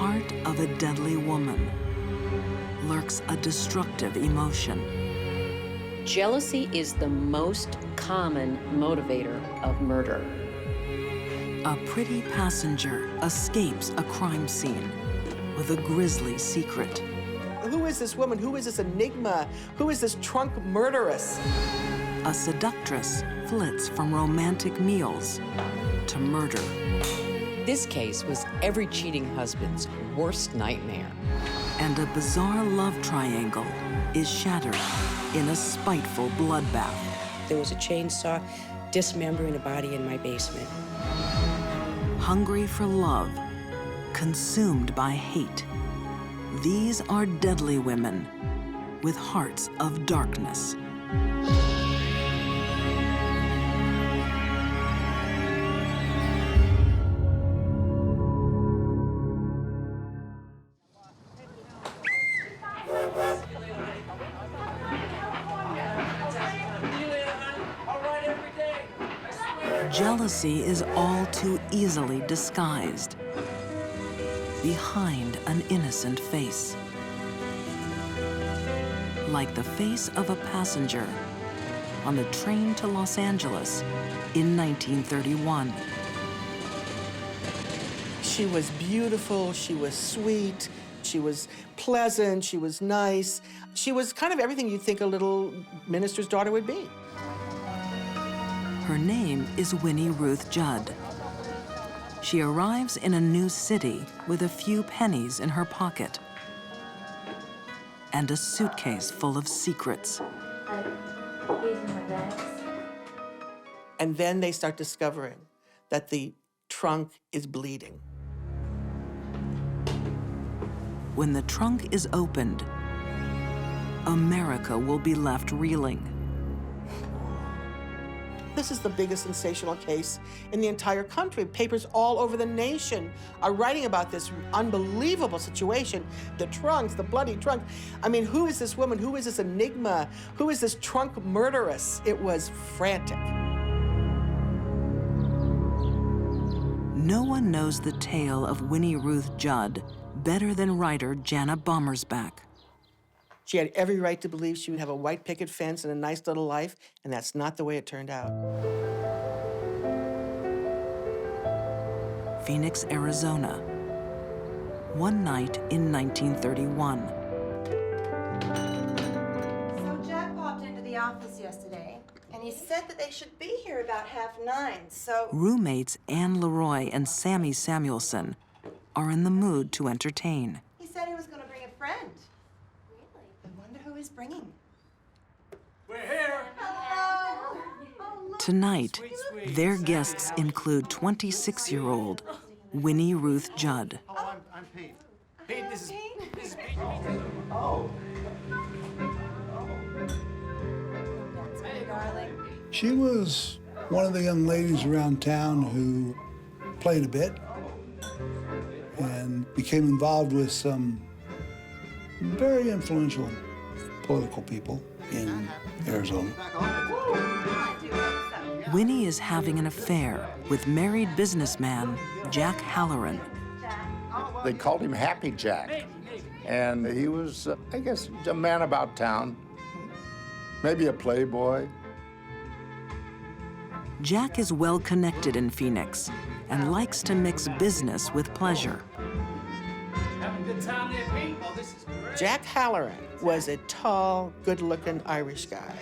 heart of a deadly woman lurks a destructive emotion. Jealousy is the most common motivator of murder. A pretty passenger escapes a crime scene with a grisly secret. Who is this woman? Who is this enigma? Who is this trunk murderess? A seductress flits from romantic meals to murder. This case was every cheating husband's worst nightmare. And a bizarre love triangle is shattered in a spiteful bloodbath. There was a chainsaw dismembering a body in my basement. Hungry for love, consumed by hate. These are deadly women with hearts of darkness. Jealousy is all too easily disguised behind an innocent face. Like the face of a passenger on the train to Los Angeles in 1931. She was beautiful, she was sweet, she was pleasant, she was nice. She was kind of everything you'd think a little minister's daughter would be. Her name is Winnie Ruth Judd. She arrives in a new city with a few pennies in her pocket and a suitcase full of secrets. And then they start discovering that the trunk is bleeding. When the trunk is opened, America will be left reeling. This is the biggest sensational case in the entire country. Papers all over the nation are writing about this unbelievable situation. The trunks, the bloody trunk. I mean, who is this woman? Who is this enigma? Who is this trunk murderess? It was frantic. No one knows the tale of Winnie Ruth Judd better than writer Jana Bommersback. She had every right to believe she would have a white picket fence and a nice little life, and that's not the way it turned out. Phoenix, Arizona. One night in 1931. So Jack popped into the office yesterday, and he said that they should be here about 8:30, so... Roommates Anne Leroy and Sammy Samuelson are in the mood to entertain. He said he was going to bring a friend. Really? I wonder who he's bringing. We're here. Hello. Oh, look. Tonight, Sweet, sweet. their guests include 26-year-old Winnie Ruth Judd. Oh, I'm Pete. Pete, this is Pete. That's my darling. She was one of the young ladies around town who played a bit and became involved with some very influential political people in Arizona. Winnie is having an affair with married businessman Jack Halloran. They called him Happy Jack. And he was, I guess, a man about town, maybe a playboy. Jack is well connected in Phoenix and likes to mix business with pleasure. Having a good time there, Pete? Oh, this is great. Jack Halloran was a tall, good-looking Irish guy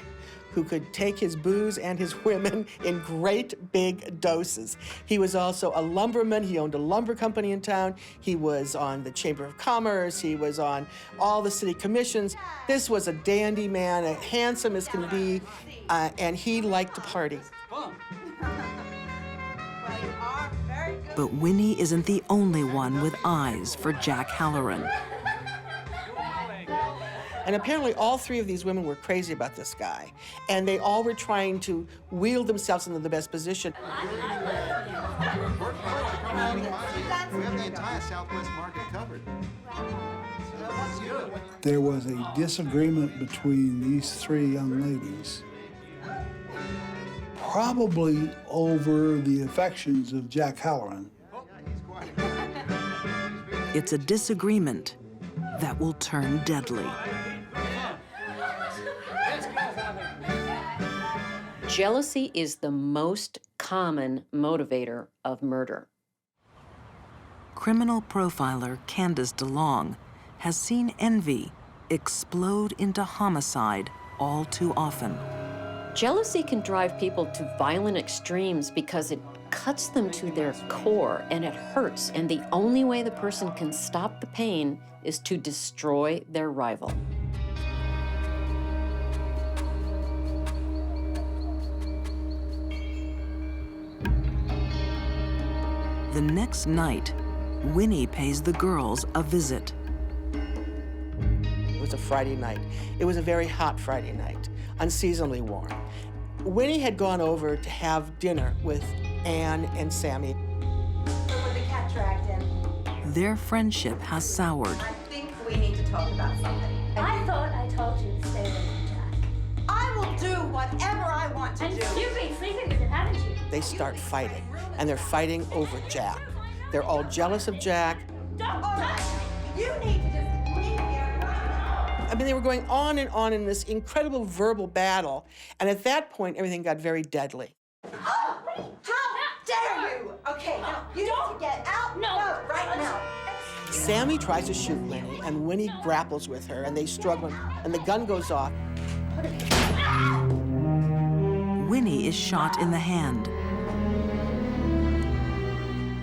who could take his booze and his women in great big doses. He was also a lumberman. He owned a lumber company in town. He was on the Chamber of Commerce. He was on all the city commissions. This was a dandy man, handsome as can be, and he liked to party. Fun. Well, you are very good. But Winnie isn't the only one with eyes for Jack Halloran. And apparently all three of these women were crazy about this guy, and they all were trying to wheel themselves into the best position. We have the entire Southwest market covered. There was a disagreement between these three young ladies, probably over the affections of Jack Halloran. It's a disagreement that will turn deadly. Jealousy is the most common motivator of murder. Criminal profiler Candace DeLong has seen envy explode into homicide all too often. Jealousy can drive people to violent extremes because it cuts them to their core and it hurts, and the only way the person can stop the pain is to destroy their rival. The next night, Winnie pays the girls a visit. It was a Friday night. It was a very hot Friday night, unseasonably warm. Winnie had gone over to have dinner with Anne and Sammy. Where was the cat dragged in? Their friendship has soured. I think we need to talk about something. I thought I told you to stay away from Jack. I will do whatever I want to And do. you've been sleeping with him, haven't you? They start fighting, and they're fighting over Jack. They're all jealous of Jack. All right, you need to just leave here right now. I mean, they were going on and on in this incredible verbal battle, and at that point, everything got very deadly. Oh, how dare you? Okay, now you need to get out. No. No, right now. Sammy tries to shoot Winnie, and Winnie grapples with her, and they struggle, and the gun goes off. Winnie is shot in the hand.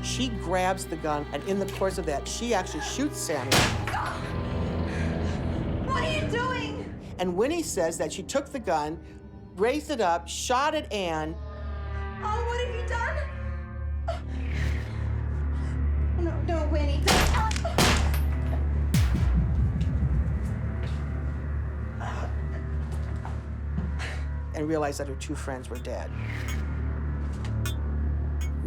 She grabs the gun, and in the course of that, she actually shoots Sammy. What are you doing? And Winnie says that she took the gun, raised it up, shot at Anne. Oh, what have you done? No, no, Winnie. And realized that her two friends were dead.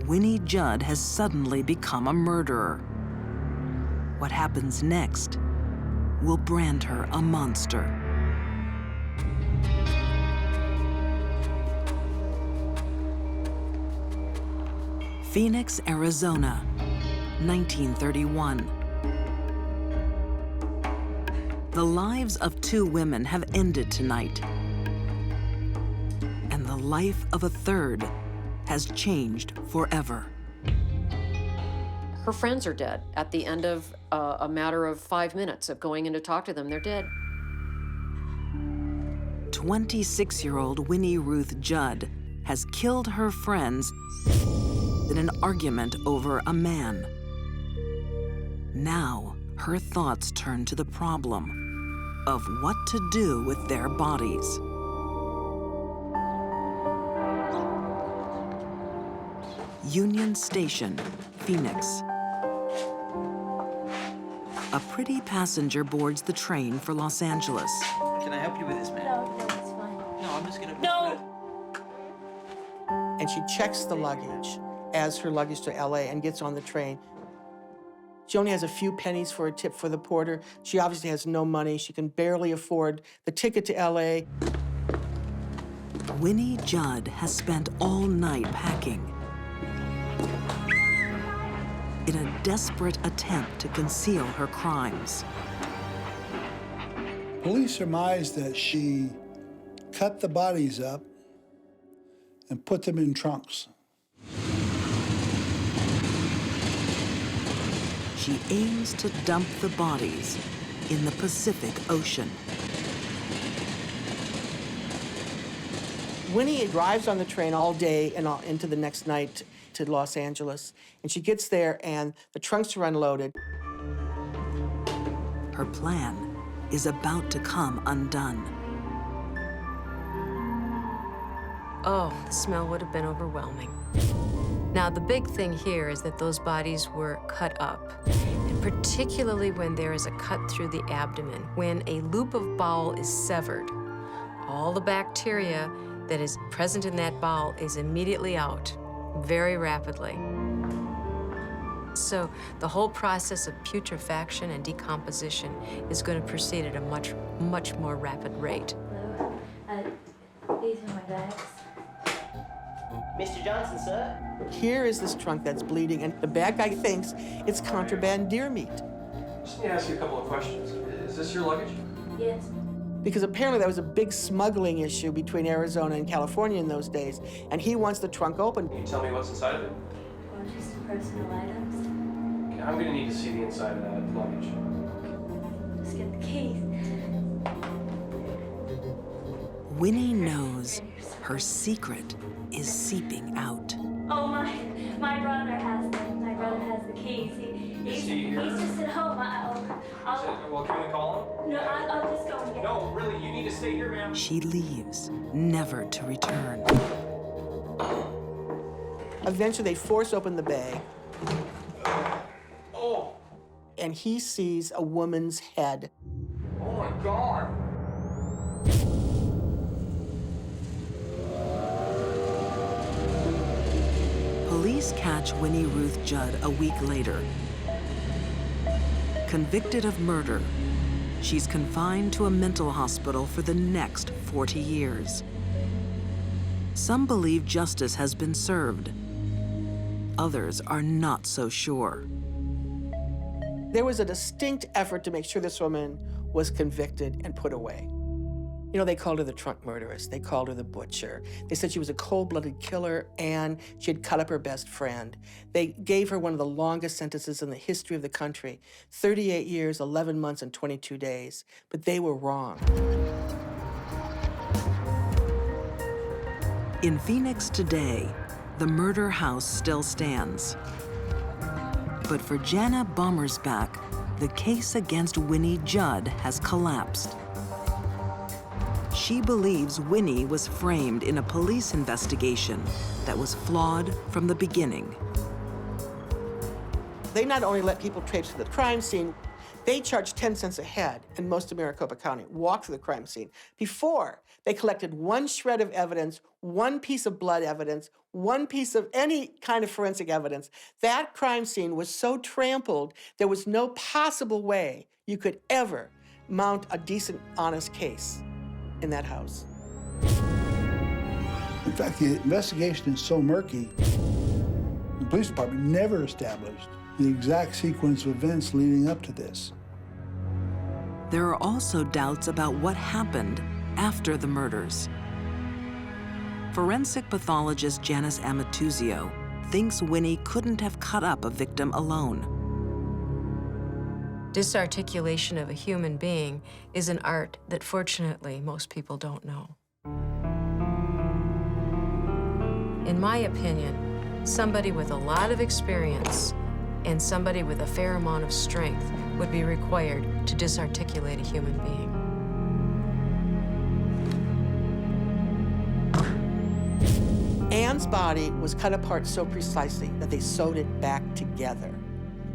Winnie Judd has suddenly become a murderer. What happens next will brand her a monster. Phoenix, Arizona, 1931. The lives of two women have ended tonight, and the life of a third has changed forever. Her friends are dead. At the end of a matter of 5 minutes of going in to talk to them, they're dead. 26-year-old Winnie Ruth Judd has killed her friends in an argument over a man. Now, her thoughts turn to the problem of what to do with their bodies. Union Station, Phoenix. A pretty passenger boards the train for Los Angeles. Can I help you with this, man? No, it's fine. No, I'm just gonna. No! And she checks the luggage, adds her luggage to LA, and gets on the train. She only has a few pennies for a tip for the porter. She obviously has no money. She can barely afford the ticket to LA. Winnie Judd has spent all night packing in a desperate attempt to conceal her crimes. Police surmise that she cut the bodies up and put them in trunks. She aims to dump the bodies in the Pacific Ocean. Winnie drives on the train all day and into the next night to Los Angeles. And she gets there, and the trunks are unloaded. Her plan is about to come undone. Oh, the smell would have been overwhelming. Now, the big thing here is that those bodies were cut up, and particularly when there is a cut through the abdomen. When a loop of bowel is severed, all the bacteria that is present in that bowel is immediately out, very rapidly. So the whole process of putrefaction and decomposition is going to proceed at a much, much more rapid rate. Hello. These are my bags. Mr. Johnson, sir. Here is this trunk that's bleeding, and the bad guy thinks it's contraband deer meat. Just need to ask you a couple of questions. Is this your luggage? Yes. Because apparently there was a big smuggling issue between Arizona and California in those days, and he wants the trunk open. Can you tell me what's inside of it? Well, just the personal items. Okay, I'm gonna need to see the inside of that luggage. Just get the keys. Winnie knows her secret is seeping out. Oh, my brother has them. My brother has the keys. He's just at home. Well, can we call him? No, I'll just go and get No, really, you need to stay here, ma'am. She leaves, never to return. Eventually, they force open the bag, Oh, and he sees a woman's head. oh my God. Police catch Winnie Ruth Judd a week later. Convicted of murder, she's confined to a mental hospital for the next 40 years. Some believe justice has been served. Others are not so sure. There was a distinct effort to make sure this woman was convicted and put away. You know, they called her the trunk murderess. They called her the butcher. They said she was a cold-blooded killer and she had cut up her best friend. They gave her one of the longest sentences in the history of the country, 38 years, 11 months, and 22 days. But they were wrong. In Phoenix today, the murder house still stands. But for Jana Bommersbach, the case against Winnie Judd has collapsed. She believes Winnie was framed in a police investigation that was flawed from the beginning. They not only let people traipse to the crime scene, they charged 10 cents a head in most of Maricopa County, walk through the crime scene. Before, they collected one shred of evidence, one piece of blood evidence, one piece of any kind of forensic evidence. That crime scene was so trampled, there was no possible way you could ever mount a decent, honest case in that house. In fact, the investigation is so murky, the police department never established the exact sequence of events leading up to this. There are also doubts about what happened after the murders. Forensic pathologist Janice Amatuzio thinks Winnie couldn't have cut up a victim alone. Disarticulation of a human being is an art that, fortunately, most people don't know. In my opinion, somebody with a lot of experience and somebody with a fair amount of strength would be required to disarticulate a human being. Ann's body was cut apart so precisely that they sewed it back together.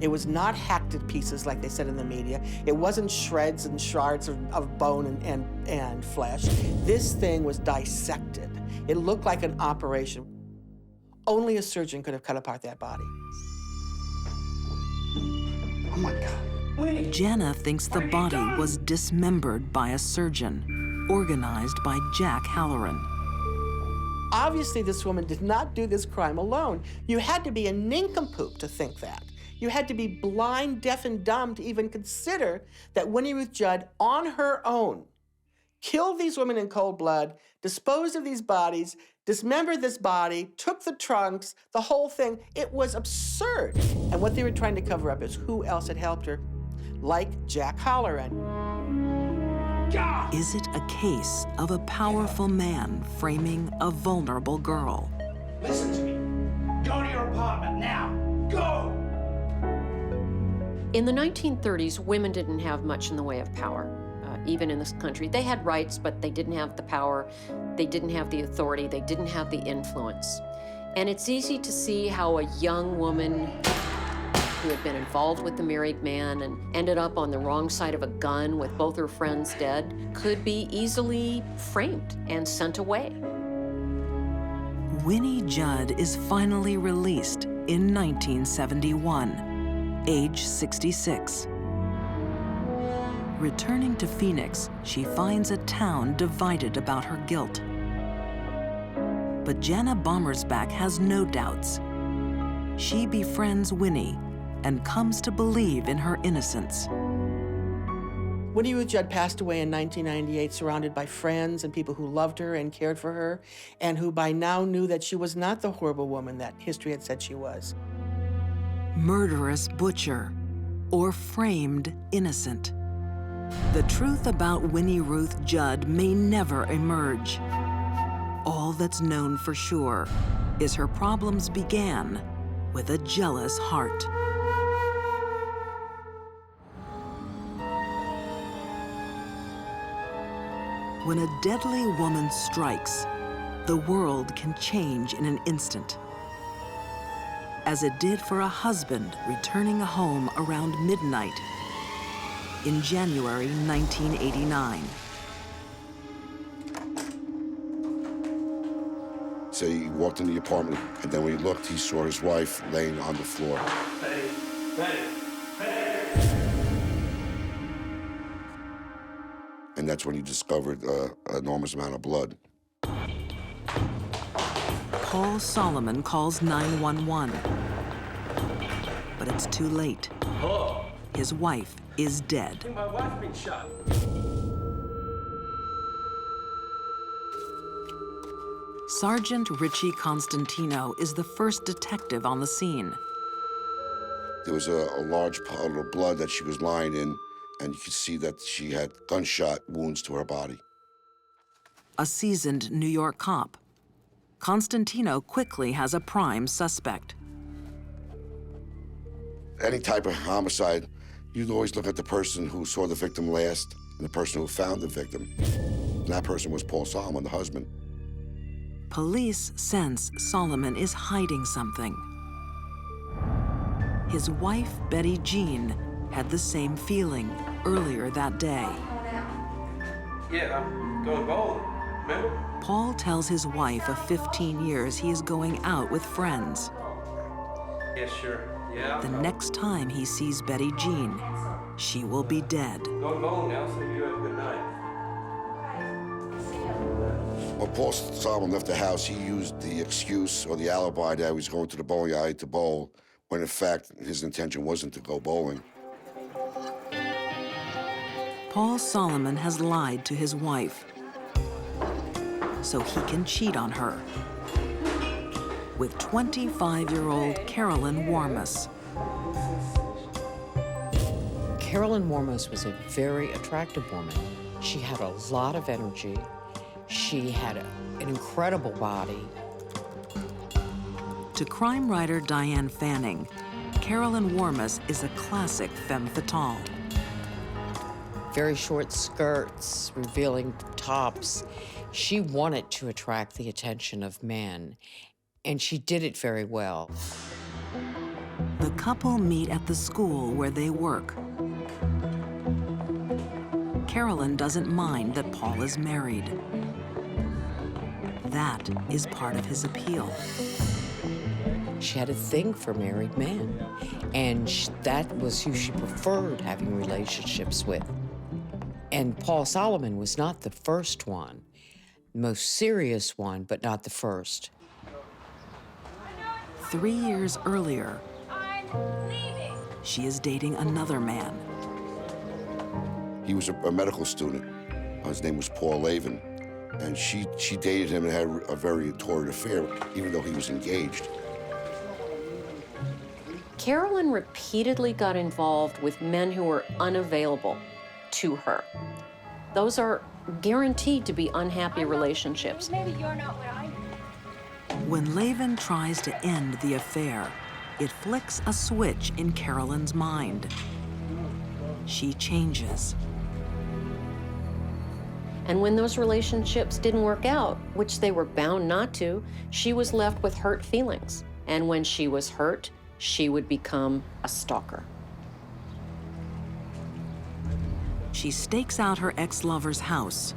It was not hacked to pieces like they said in the media. It wasn't shreds and shards of bone and flesh. This thing was dissected. It looked like an operation. Only a surgeon could have cut apart that body. Oh my God. Jana thinks the body was dismembered by a surgeon, organized by Jack Halloran. Obviously, this woman did not do this crime alone. You had to be a nincompoop to think that. You had to be blind, deaf, and dumb to even consider that Winnie Ruth Judd, on her own, killed these women in cold blood, disposed of these bodies, dismembered this body, took the trunks, the whole thing. It was absurd. And what they were trying to cover up is who else had helped her, like Jack Halloran. Is it a case of a powerful man framing a vulnerable girl? Listen to me. Go to your apartment now. Go! In the 1930s, women didn't have much in the way of power, even in this country. They had rights, but they didn't have the power, they didn't have the authority, they didn't have the influence. And it's easy to see how a young woman who had been involved with the married man and ended up on the wrong side of a gun with both her friends dead could be easily framed and sent away. Winnie Judd is finally released in 1971. Age 66. Returning to Phoenix, she finds a town divided about her guilt. But Jana Bommersbach has no doubts. She befriends Winnie and comes to believe in her innocence. Winnie Ruth Judd passed away in 1998, surrounded by friends and people who loved her and cared for her, and who by now knew that she was not the horrible woman that history had said she was. Murderous butcher, or framed innocent. The truth about Winnie Ruth Judd may never emerge. All that's known for sure is her problems began with a jealous heart. When a deadly woman strikes, the world can change in an instant. As it did for a husband returning home around midnight in January 1989. So he walked in the apartment, and then when he looked, he saw his wife laying on the floor. And that's when he discovered an enormous amount of blood. Paul Solomon calls 911, but it's too late. Hello? His wife is dead. I think my wife's been shot. Sergeant Richie Constantino is the first detective on the scene. There was a large puddle of blood that she was lying in, and you could see that she had gunshot wounds to her body. A seasoned New York cop, Constantino quickly has a prime suspect. Any type of homicide, you'd always look at the person who saw the victim last and the person who found the victim. And that person was Paul Solomon, the husband. Police sense Solomon is hiding something. His wife, Betty Jean, had the same feeling earlier that day. Yeah, I'm going bowling. Remember? Paul tells his wife of 15 years he is going out with friends. Yeah, sure. Yeah. The next time he sees Betty Jean, she will be dead. Going bowling now, so you have a good night. When Paul Solomon left the house, he used the excuse or the alibi that he was going to the bowling alley to bowl, when in fact his intention wasn't to go bowling. Paul Solomon has lied to his wife so he can cheat on her with 25-year-old Carolyn Warmus. Carolyn Warmus was a very attractive woman. She had a lot of energy. She had an incredible body. To crime writer Diane Fanning, Carolyn Warmus is a classic femme fatale. Very short skirts, revealing tops. She wanted to attract the attention of men, and she did it very well. The couple meet at the school where they work. Carolyn doesn't mind that Paul is married. That is part of his appeal. She had a thing for married men, and that was who she preferred having relationships with. And Paul Solomon was not the first one, the most serious one, but not the first. 3 years earlier, she is dating another man. He was a medical student. His name was Paul Lavin, and she dated him and had a very torrid affair, even though he was engaged. Carolyn repeatedly got involved with men who were unavailable to her. Those are guaranteed to be unhappy relationships. Maybe you're not what I need. When Lavin tries to end the affair, it flicks a switch in Carolyn's mind. She changes. And when those relationships didn't work out, which they were bound not to, she was left with hurt feelings. And when she was hurt, she would become a stalker. She stakes out her ex-lover's house,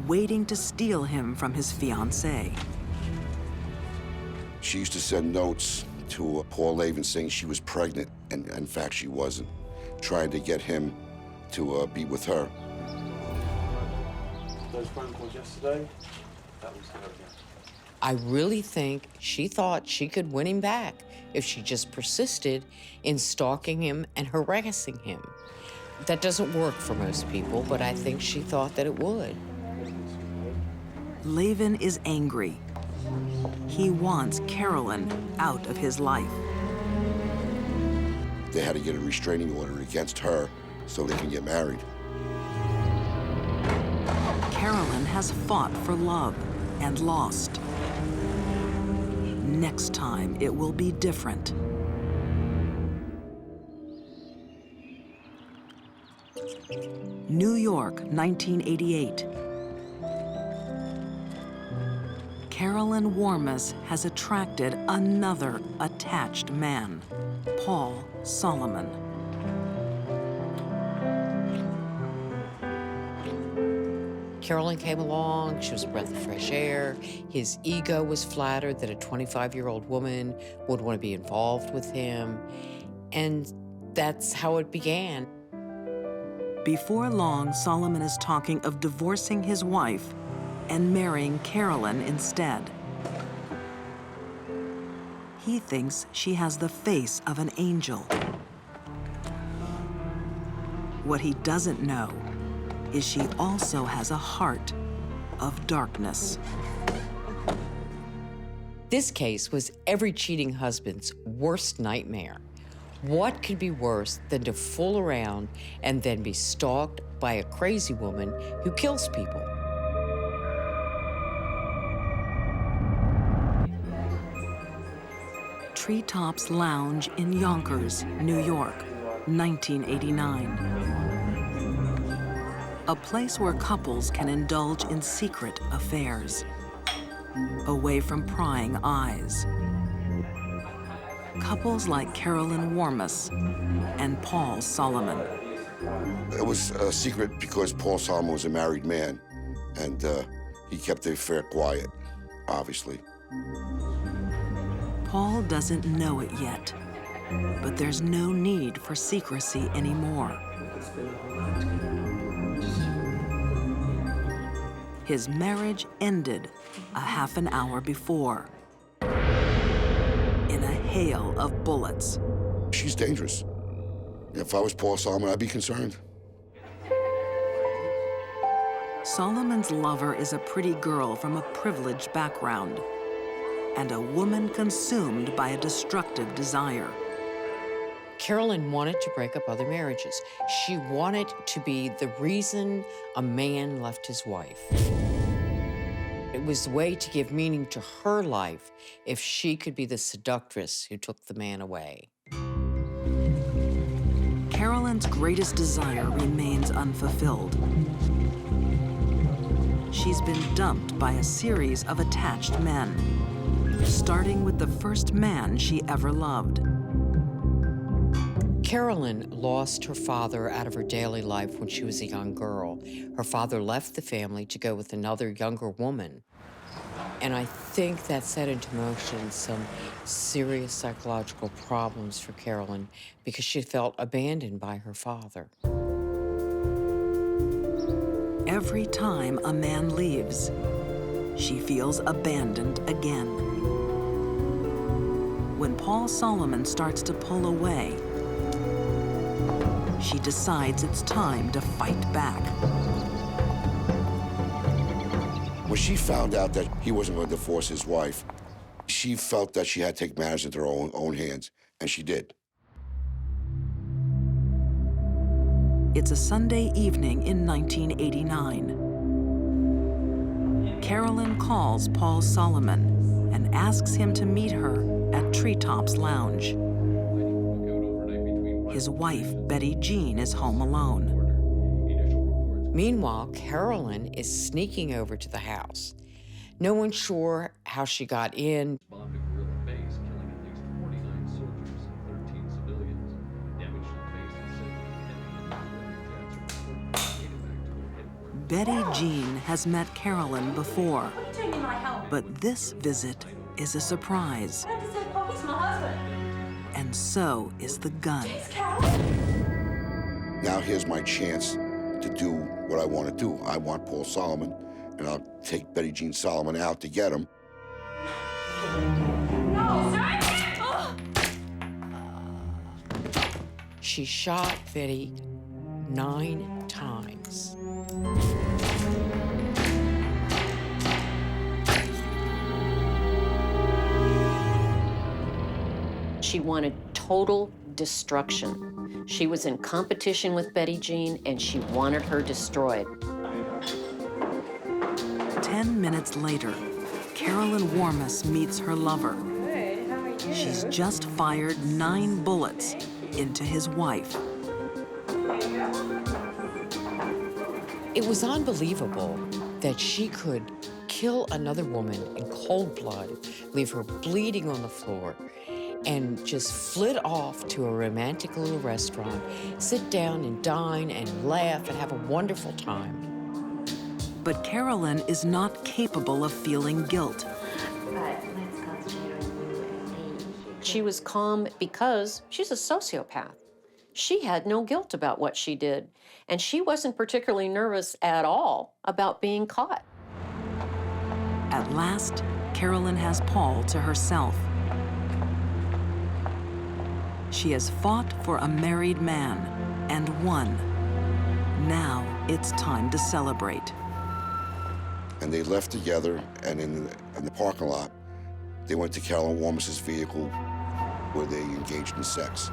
waiting to steal him from his fiancée. She used to send notes to Paul Lavin saying she was pregnant, and in fact she wasn't, trying to get him to be with her. Those phone calls yesterday, that was her again. I really think she thought she could win him back if she just persisted in stalking him and harassing him. That doesn't work for most people, but I think she thought that it would. Laven is angry. He wants Carolyn out of his life. They had to get a restraining order against her so they can get married. Carolyn has fought for love and lost. Next time, it will be different. New York, 1988. Carolyn Warmus has attracted another attached man, Paul Solomon. Carolyn came along, she was a breath of fresh air. His ego was flattered that a 25-year-old woman would want to be involved with him. And that's how it began. Before long, Solomon is talking of divorcing his wife and marrying Carolyn instead. He thinks she has the face of an angel. What he doesn't know is she also has a heart of darkness. This case was every cheating husband's worst nightmare. What could be worse than to fool around and then be stalked by a crazy woman who kills people? Treetops Lounge in Yonkers, New York, 1989. A place where couples can indulge in secret affairs, away from prying eyes. Couples like Carolyn Warmus and Paul Solomon. It was a secret because Paul Solomon was a married man, and he kept the affair quiet, obviously. Paul doesn't know it yet, but there's no need for secrecy anymore. His marriage ended a half an hour before, in a hail of bullets. She's dangerous. If I was Paul Solomon, I'd be concerned. Solomon's lover is a pretty girl from a privileged background and a woman consumed by a destructive desire. Carolyn wanted to break up other marriages. She wanted to be the reason a man left his wife. It was the way to give meaning to her life if she could be the seductress who took the man away. Carolyn's greatest desire remains unfulfilled. She's been dumped by a series of attached men, starting with the first man she ever loved. Carolyn lost her father out of her daily life when she was a young girl. Her father left the family to go with another younger woman. And I think that set into motion some serious psychological problems for Carolyn because she felt abandoned by her father. Every time a man leaves, she feels abandoned again. When Paul Solomon starts to pull away, she decides it's time to fight back. When she found out that he wasn't going to divorce his wife, she felt that she had to take matters into her own hands, and she did. It's a Sunday evening in 1989. Carolyn calls Paul Solomon and asks him to meet her at Treetops Lounge. His wife, Betty Jean, is home alone. Meanwhile, Carolyn is sneaking over to the house. No one's sure how she got in. Betty Jean has met Carolyn before, but this visit is a surprise. And so is the gun. Now here's my chance to do what I want to do. I want Paul Solomon, and I'll take Betty Jean Solomon out to get him. No, sir! She shot Betty 9 times. She wanted total destruction. She was in competition with Betty Jean, and she wanted her destroyed. 10 minutes later, Carolyn Warmus meets her lover. Good, how are you? She's just fired 9 bullets into his wife. It was unbelievable that she could kill another woman in cold blood, leave her bleeding on the floor, and just flit off to a romantic little restaurant, sit down and dine and laugh and have a wonderful time. But Carolyn is not capable of feeling guilt. She was calm because she's a sociopath. She had no guilt about what she did, and she wasn't particularly nervous at all about being caught. At last, Carolyn has Paul to herself. She has fought for a married man and won. Now it's time to celebrate. And they left together, and in the parking lot, they went to Carolyn Warmus's vehicle where they engaged in sex.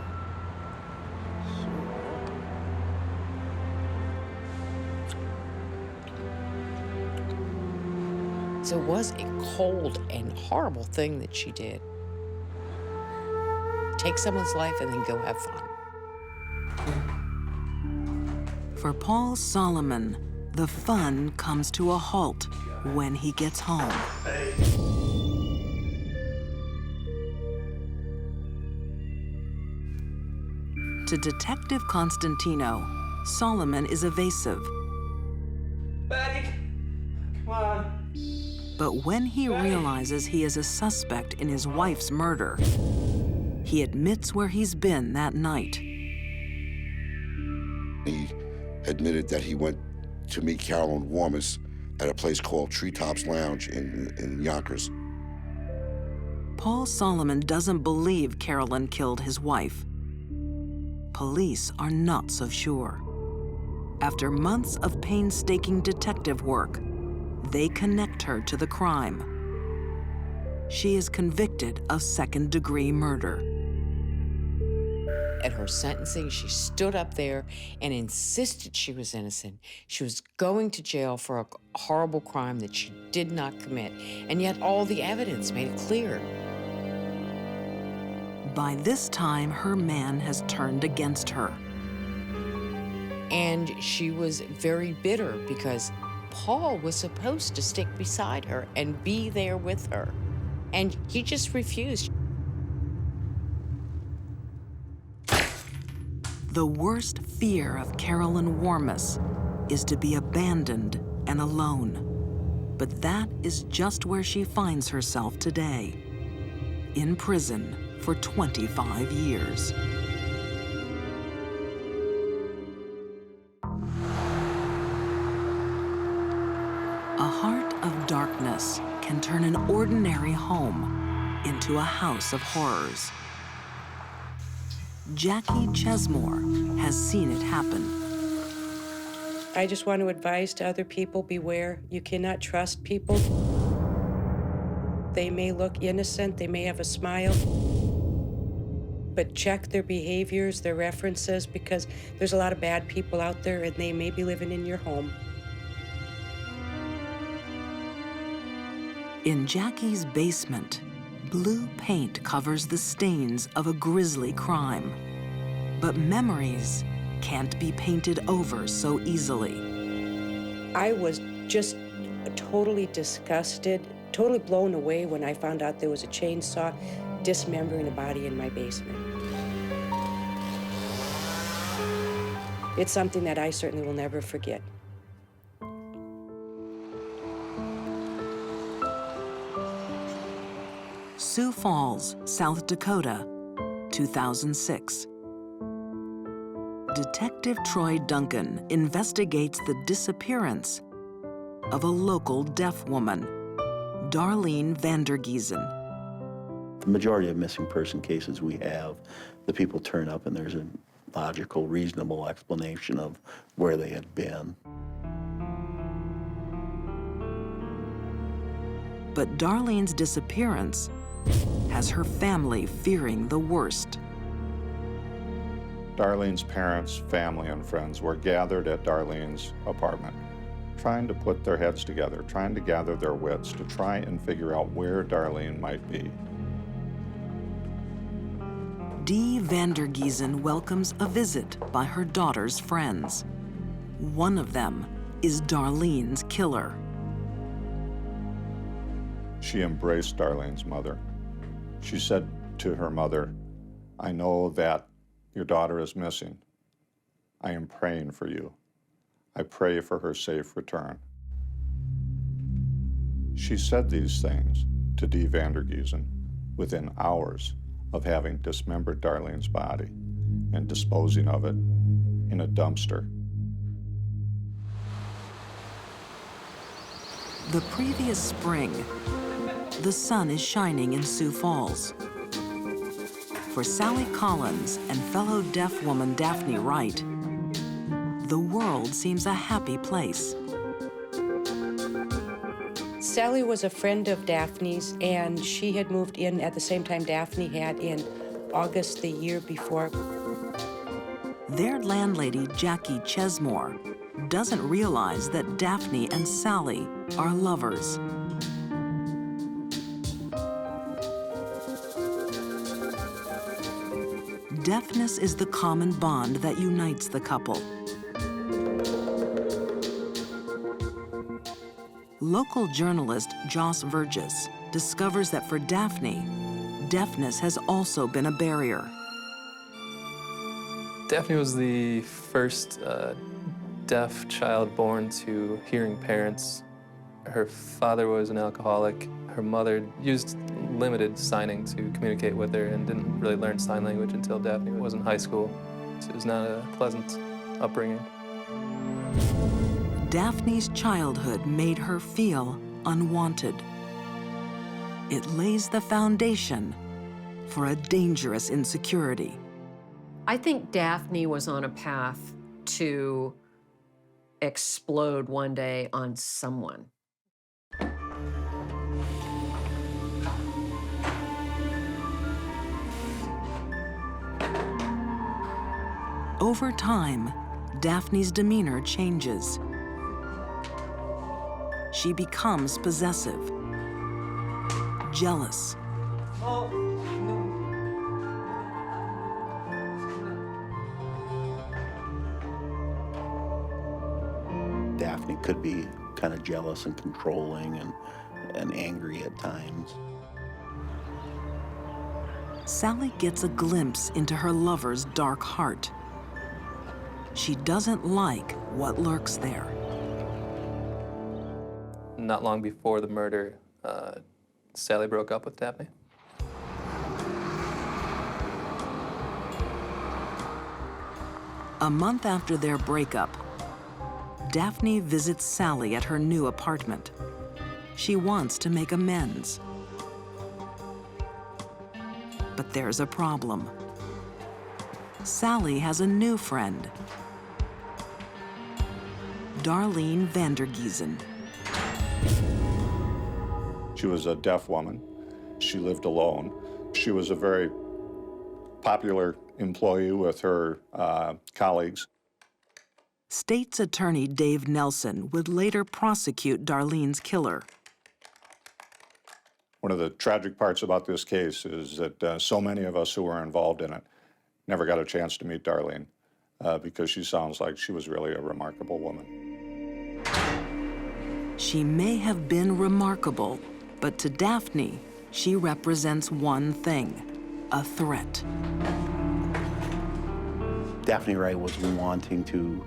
So it was a cold and horrible thing that she did. Take someone's life and then go have fun. For Paul Solomon, the fun comes to a halt when he gets home. To Detective Constantino, Solomon is evasive. Betty, come on. But when he realizes he is a suspect in his wife's murder, he admits where he's been that night. He admitted that he went to meet Carolyn Warmus at a place called Treetops Lounge in Yonkers. Paul Solomon doesn't believe Carolyn killed his wife. Police are not so sure. After months of painstaking detective work, they connect her to the crime. She is convicted of second-degree murder. At her sentencing, she stood up there and insisted she was innocent. She was going to jail for a horrible crime that she did not commit, and yet all the evidence made it clear. By this time, her man has turned against her. And she was very bitter because Paul was supposed to stick beside her and be there with her, and he just refused. The worst fear of Carolyn Warmus is to be abandoned and alone. But that is just where she finds herself today, in prison for 25 years. A heart of darkness can turn an ordinary home into a house of horrors. Jackie Chesmore has seen it happen. I just want to advise to other people, beware. You cannot trust people. They may look innocent, they may have a smile, but check their behaviors, their references, because there's a lot of bad people out there and they may be living in your home. In Jackie's basement, blue paint covers the stains of a grisly crime. But memories can't be painted over so easily. I was just totally disgusted, totally blown away when I found out there was a chainsaw dismembering a body in my basement. It's something that I certainly will never forget. Sioux Falls, South Dakota, 2006. Detective Troy Duncan investigates the disappearance of a local deaf woman, Darlene Vandergiesen. The majority of missing person cases we have, the people turn up and there's a logical, reasonable explanation of where they had been. But Darlene's disappearance has her family fearing the worst. Darlene's parents, family, and friends were gathered at Darlene's apartment, trying to put their heads together, trying to gather their wits to try and figure out where Darlene might be. Dee Vandergiesen welcomes a visit by her daughter's friends. One of them is Darlene's killer. She embraced Darlene's mother. She said to her mother, "I know that your daughter is missing. I am praying for you. I pray for her safe return." She said these things to Dee Vandergiesen within hours of having dismembered Darlene's body and disposing of it in a dumpster. The previous spring, the sun is shining in Sioux Falls. For Sally Collins and fellow deaf woman Daphne Wright, the world seems a happy place. Sally was a friend of Daphne's, and she had moved in at the same time Daphne had in August the year before. Their landlady, Jackie Chesmore, doesn't realize that Daphne and Sally are lovers. Deafness is the common bond that unites the couple. Local journalist Joss Vergis discovers that for Daphne, deafness has also been a barrier. Daphne was the first deaf child born to hearing parents. Her father was an alcoholic. Her mother used limited signing to communicate with her and didn't really learn sign language until Daphne was in high school. So it was not a pleasant upbringing. Daphne's childhood made her feel unwanted. It lays the foundation for a dangerous insecurity. I think Daphne was on a path to explode one day on someone. Over time, Daphne's demeanor changes. She becomes possessive, jealous, Daphne could be kind of jealous and controlling and angry at times. Sally gets a glimpse into her lover's dark heart. She doesn't like what lurks there. Not long before the murder, Sally broke up with Daphne. A month after their breakup, Daphne visits Sally at her new apartment. She wants to make amends. But there's a problem. Sally has a new friend, Darlene Vandergiesen. She was a deaf woman. She lived alone. She was a very popular employee with her colleagues. State's Attorney Dave Nelson would later prosecute Darlene's killer. One of the tragic parts about this case is that so many of us who were involved in it never got a chance to meet Darlene because she sounds like she was really a remarkable woman. She may have been remarkable, but to Daphne, she represents one thing: a threat. Daphne Wright was wanting to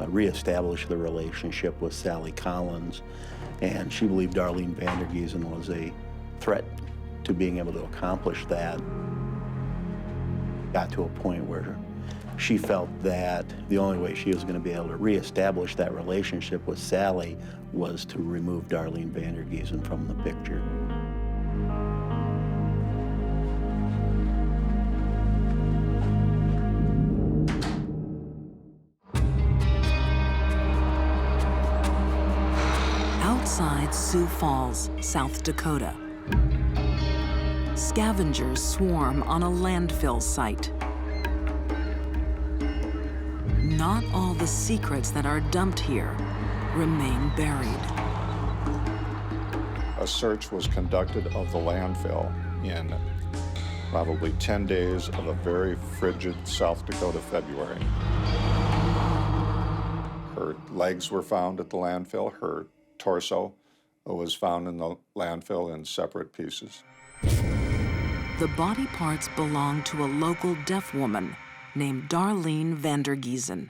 reestablish the relationship with Sally Collins, and she believed Darlene Vandergiesen was a threat to being able to accomplish that. Got to a point where she felt that the only way she was going to be able to reestablish that relationship with Sally was to remove Darlene Vandergiesen from the picture. It's Sioux Falls, South Dakota. Scavengers swarm on a landfill site. Not all the secrets that are dumped here remain buried. A search was conducted of the landfill in probably 10 days of a very frigid South Dakota February. Her legs were found at the landfill. Her torso was found in the landfill in separate pieces. The body parts belong to a local deaf woman named Darlene Vandergiesen.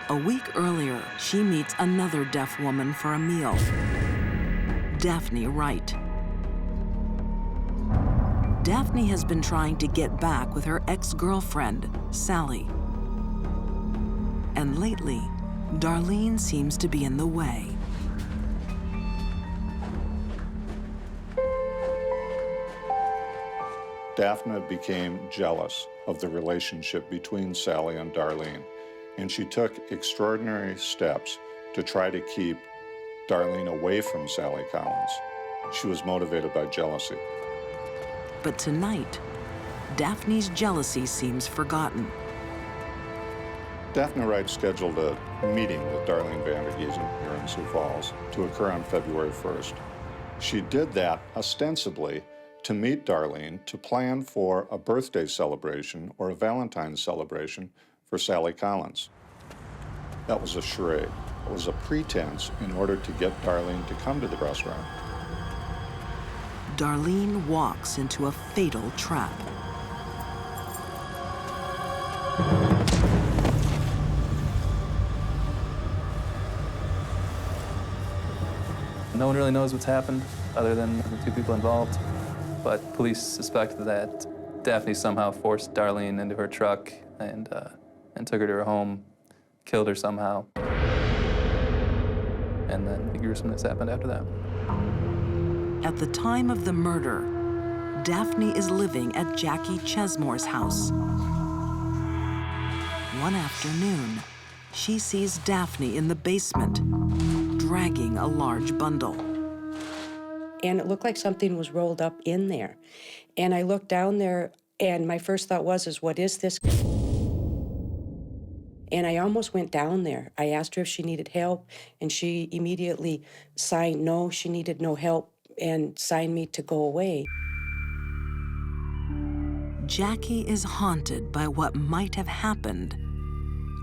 A week earlier, she meets another deaf woman for a meal, Daphne Wright. Daphne has been trying to get back with her ex-girlfriend, Sally. And lately, Darlene seems to be in the way. Daphne became jealous of the relationship between Sally and Darlene, and she took extraordinary steps to try to keep Darlene away from Sally Collins. She was motivated by jealousy. But tonight, Daphne's jealousy seems forgotten. Daphne Wright scheduled a meeting with Darlene Vandergiesen here in Sioux Falls to occur on February 1st. She did that ostensibly to meet Darlene to plan for a birthday celebration or a Valentine's celebration for Sally Collins. That was a charade. It was a pretense in order to get Darlene to come to the restaurant. Darlene walks into a fatal trap. No one really knows what's happened other than the two people involved, but police suspect that Daphne somehow forced Darlene into her truck and took her to her home, killed her somehow, and then the gruesomeness happened after that. At the time of the murder, Daphne is living at Jackie Chesmore's house. One afternoon, she sees Daphne in the basement, dragging a large bundle. And it looked like something was rolled up in there. And I looked down there, and my first thought was, what is this? And I almost went down there. I asked her if she needed help, and she immediately signed no, she needed no help, and signed me to go away. Jackie is haunted by what might have happened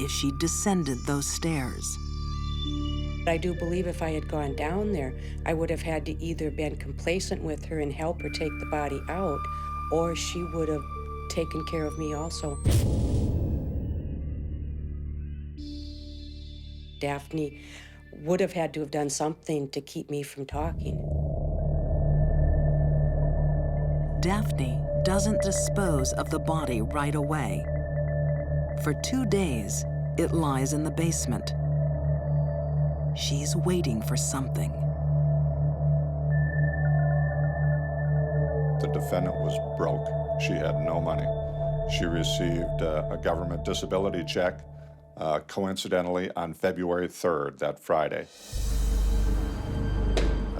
if she descended those stairs. I do believe if I had gone down there, I would have had to either been complacent with her and help her take the body out, or she would have taken care of me also. Daphne would have had to have done something to keep me from talking. Daphne doesn't dispose of the body right away. For 2 days, it lies in the basement. She's waiting for something. The defendant was broke. She had no money. She received a government disability check, coincidentally, on February 3rd, that Friday.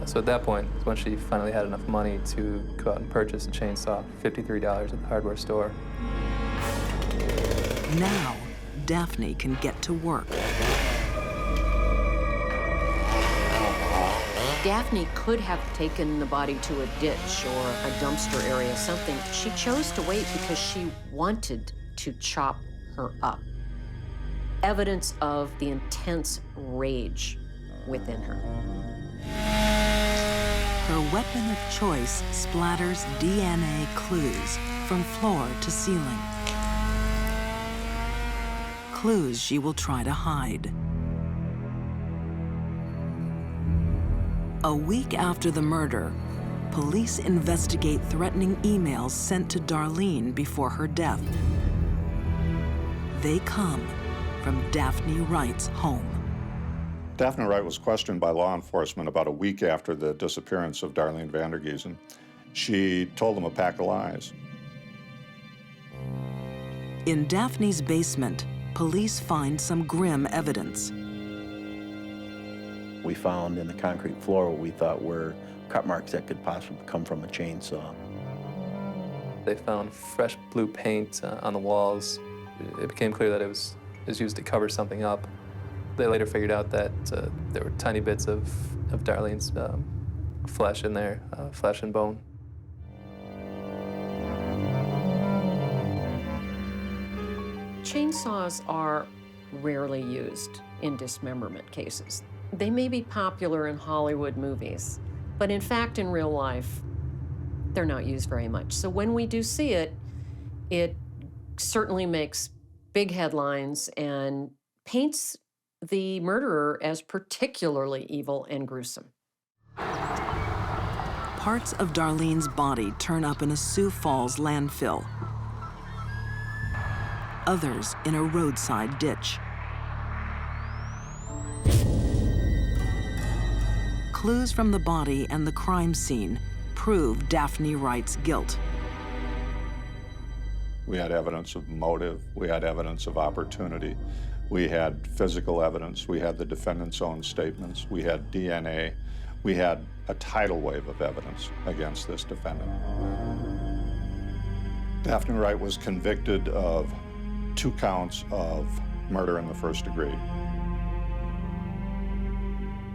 So at that point is when she finally had enough money to go out and purchase a chainsaw, $53 at the hardware store. Now, Daphne can get to work. Daphne could have taken the body to a ditch or a dumpster area, something. She chose to wait because she wanted to chop her up. Evidence of the intense rage within her. Her weapon of choice splatters DNA clues from floor to ceiling. Clues she will try to hide. A week after the murder, police investigate threatening emails sent to Darlene before her death. They come from Daphne Wright's home. Daphne Wright was questioned by law enforcement about a week after the disappearance of Darlene Vandergiesen. She told them a pack of lies. In Daphne's basement, police find some grim evidence. We found in the concrete floor what we thought were cut marks that could possibly come from a chainsaw. They found fresh blue paint on the walls. It became clear that it was used to cover something up. They later figured out that there were tiny bits of Darlene's flesh in there, flesh and bone. Chainsaws are rarely used in dismemberment cases. They may be popular in Hollywood movies, but in fact, in real life, they're not used very much. So when we do see it, it certainly makes big headlines and paints the murderer as particularly evil and gruesome. Parts of Darlene's body turn up in a Sioux Falls landfill. Others in a roadside ditch. Clues from the body and the crime scene prove Daphne Wright's guilt. We had evidence of motive. We had evidence of opportunity. We had physical evidence. We had the defendant's own statements. We had DNA. We had a tidal wave of evidence against this defendant. Daphne Wright was convicted of 2 counts of murder in the first degree.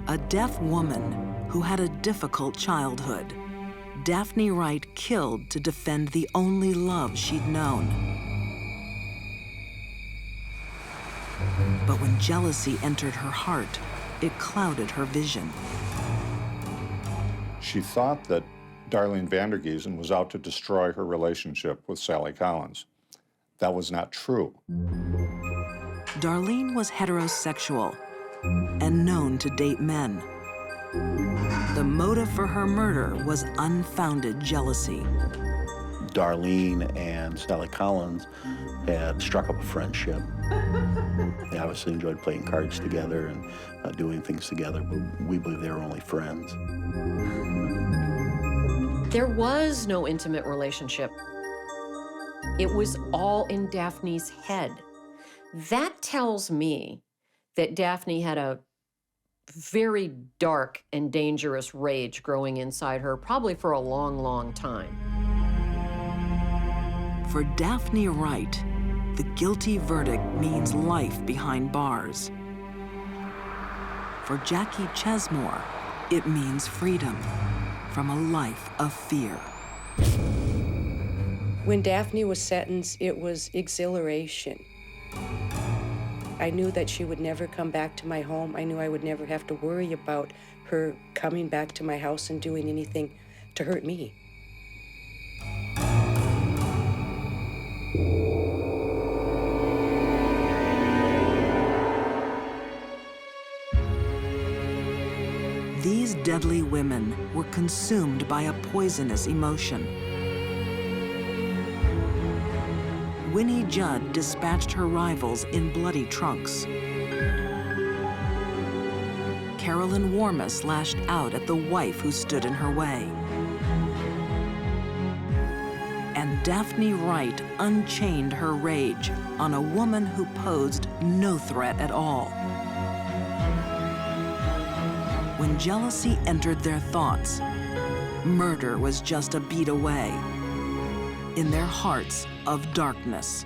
A deaf woman who had a difficult childhood. Daphne Wright killed to defend the only love she'd known. But when jealousy entered her heart, it clouded her vision. She thought that Darlene Vandergiesen was out to destroy her relationship with Sally Collins. That was not true. Darlene was heterosexual and known to date men. The motive for her murder was unfounded jealousy. Darlene and Sally Collins had struck up a friendship. They obviously enjoyed playing cards together and doing things together, but we believe they were only friends. There was no intimate relationship. It was all in Daphne's head. That tells me that Daphne had a very dark and dangerous rage growing inside her, probably for a long, long time. For Daphne Wright, the guilty verdict means life behind bars. For Jackie Chesmore, it means freedom from a life of fear. When Daphne was sentenced, it was exhilaration. I knew that she would never come back to my home. I knew I would never have to worry about her coming back to my house and doing anything to hurt me. These deadly women were consumed by a poisonous emotion. Winnie Judd dispatched her rivals in bloody trunks. Carolyn Warmus lashed out at the wife who stood in her way. And Daphne Wright unchained her rage on a woman who posed no threat at all. When jealousy entered their thoughts, murder was just a beat away in their hearts of darkness.